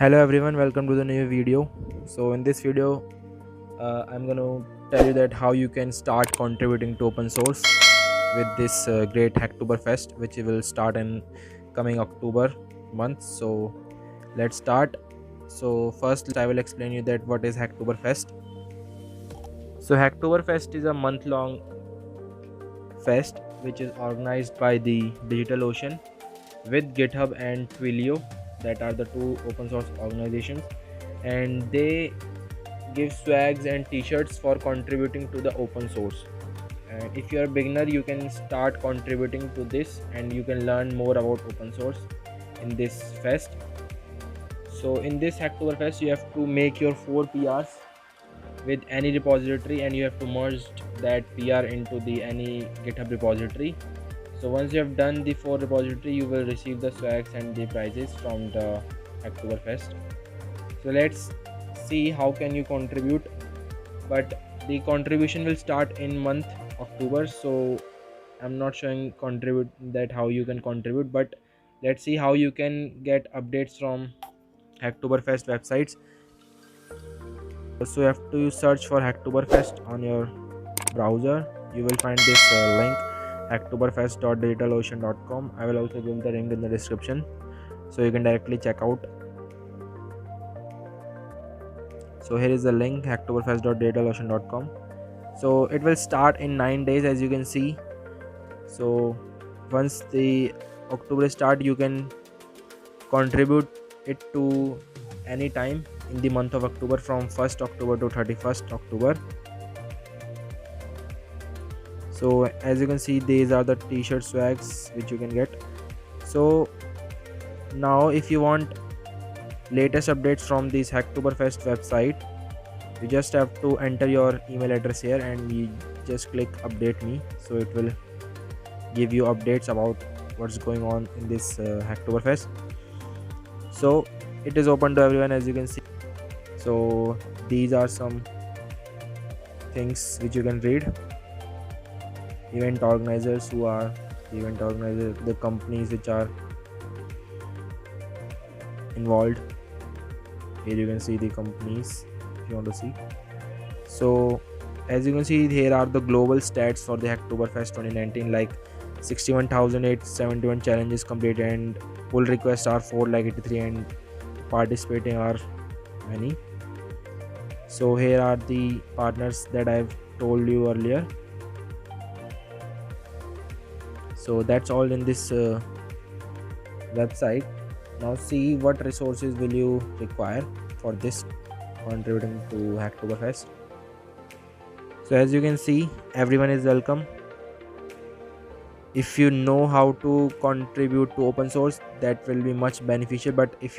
Hello everyone, welcome to the new video. So in this video I'm going to tell you that how you can start contributing to open source with this great Hacktoberfest, which will start in coming October month. So let's start. So first I will explain you that what is Hacktoberfest. So Hacktoberfest is a month-long fest which is organized by the DigitalOcean with GitHub and Twilio, that are the two open source organizations, and they give swags and t-shirts for contributing to the open source. And if you are a beginner, you can start contributing to this and you can learn more about open source in this fest. So in this Hacktoberfest you have to make your 4 PRs with any repository, and you have to merge that PR into the any GitHub repository. So once you have done the 4 repository, you will receive the swags and the prizes from the Hacktoberfest. So let's see how can you contribute. But the contribution will start in month October, so I'm not showing contribute that how you can contribute, but let's see how you can get updates from Hacktoberfest websites. So you have to search for Hacktoberfest on your browser. You will find this link, hacktoberfest.digitalocean.com. I will also give the link in the description so you can directly check out. So here is the link, hacktoberfest.digitalocean.com. so it will start in 9 days, as you can see. So once the October start, you can contribute it to any time in the month of October, from 1st October to 31st October. So as you can see, these are the t-shirt swags which you can get. So now if you want latest updates from this Hacktoberfest website, you just have to enter your email address here and you just click update me. So it will give you updates about what's going on in this Hacktoberfest. So it is open to everyone, as you can see. So these are some things which you can read. Event organizers, who are the event organizers, the companies which are involved. Here you can see the companies if you want to see. So as you can see, here are the global stats for the Hacktoberfest 2019, like 61,871 challenges completed, and pull requests are 483, and participating are many. So here are the partners that I've told you earlier. So that's all in this website. Now see what resources will you require for this contributing to Hacktoberfest. So as you can see, everyone is welcome. If you know how to contribute to open source, that will be much beneficial. But if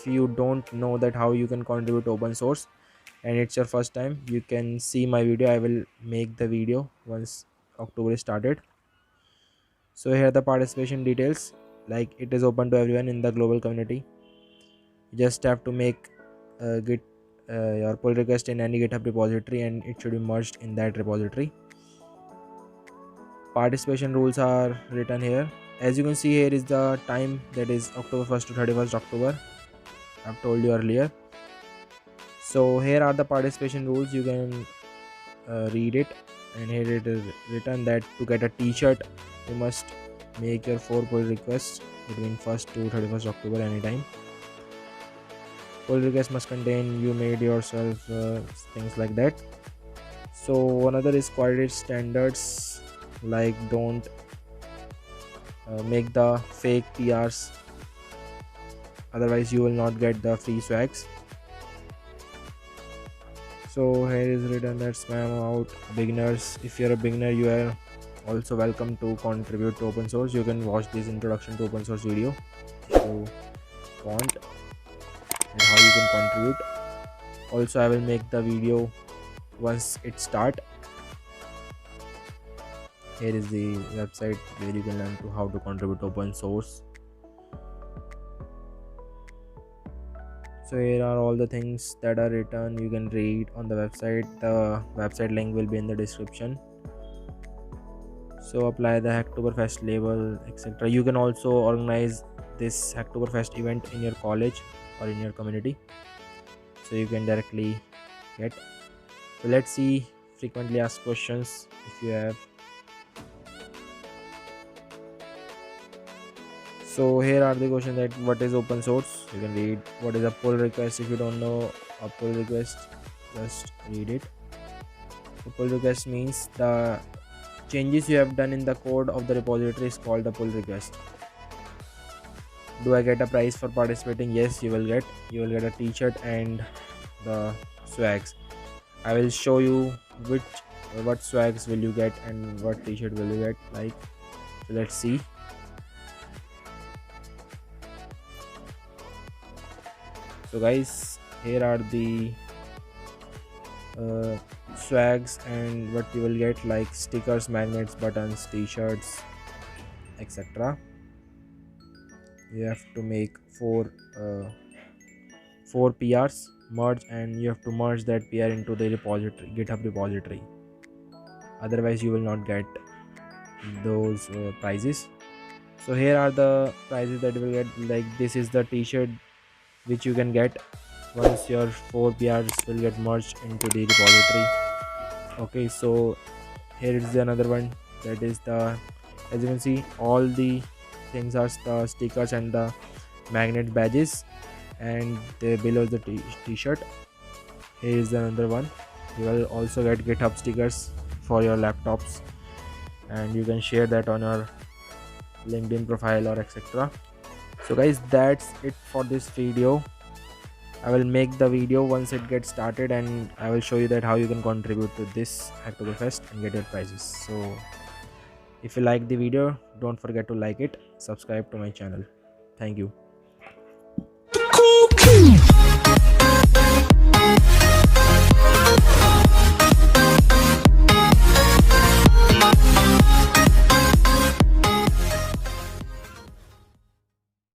you don't know that how you can contribute to open source and it's your first time, you can see my video. I will make the video once October is started. So here are the participation details, like it is open to everyone in the global community. You just have to make your pull request in any GitHub repository, and it should be merged in that repository. Participation rules are written here. As you can see, here is the time, that is October 1st to 31st October. I've told you earlier. So here are the participation rules. You can read it, and here it is written that to get a t-shirt, you must make your 4 pull requests between 1st to 31st October anytime. Pull request must contain you made yourself, things like that. So another is quality standards, like don't make the fake PRs, otherwise you will not get the free swags. So here is written that spam out beginners. If you're a beginner, you are also welcome to contribute to open source. You can watch this introduction to open source video if you want, and how you can contribute. Also, I will make the video once it start. Here is the website where you can learn to how to contribute to open source. So here are all the things that are written. You can read on the website. The website link will be in the description. So apply the Hacktoberfest label, etc. You can also organize this Hacktoberfest event in your college or in your community, so you can directly get. So let's see frequently asked questions if you have. So here are the questions that what is open source. You can read what is a pull request. If you don't know a pull request, just read it. The pull request means the changes you have done in the code of the repository is called the pull request. Do I get a prize for participating? Yes, you will get a t-shirt and the swags. I will show you what swags will you get and what t-shirt will you get. Like, so let's see. So guys, here are the swags and what you will get, like stickers, magnets, buttons, t-shirts, etc. You have to make four PRs, merge, and you have to merge that PR into the repository, GitHub repository. Otherwise you will not get those prizes. So here are the prizes that you will get. Like, this is the t-shirt which you can get once your 4 PRs will get merged into the repository. Okay, so here is another one, that is the, as you can see, all the things are the stickers and the magnet badges, and below the t-shirt. Here is another one. You will also get GitHub stickers for your laptops, and you can share that on your LinkedIn profile or etc. So guys, that's it for this video. I will make the video once it gets started, and I will show you that how you can contribute to this Hacktoberfest and get your prizes. So if you like the video, don't forget to like it, subscribe to my channel. Thank you.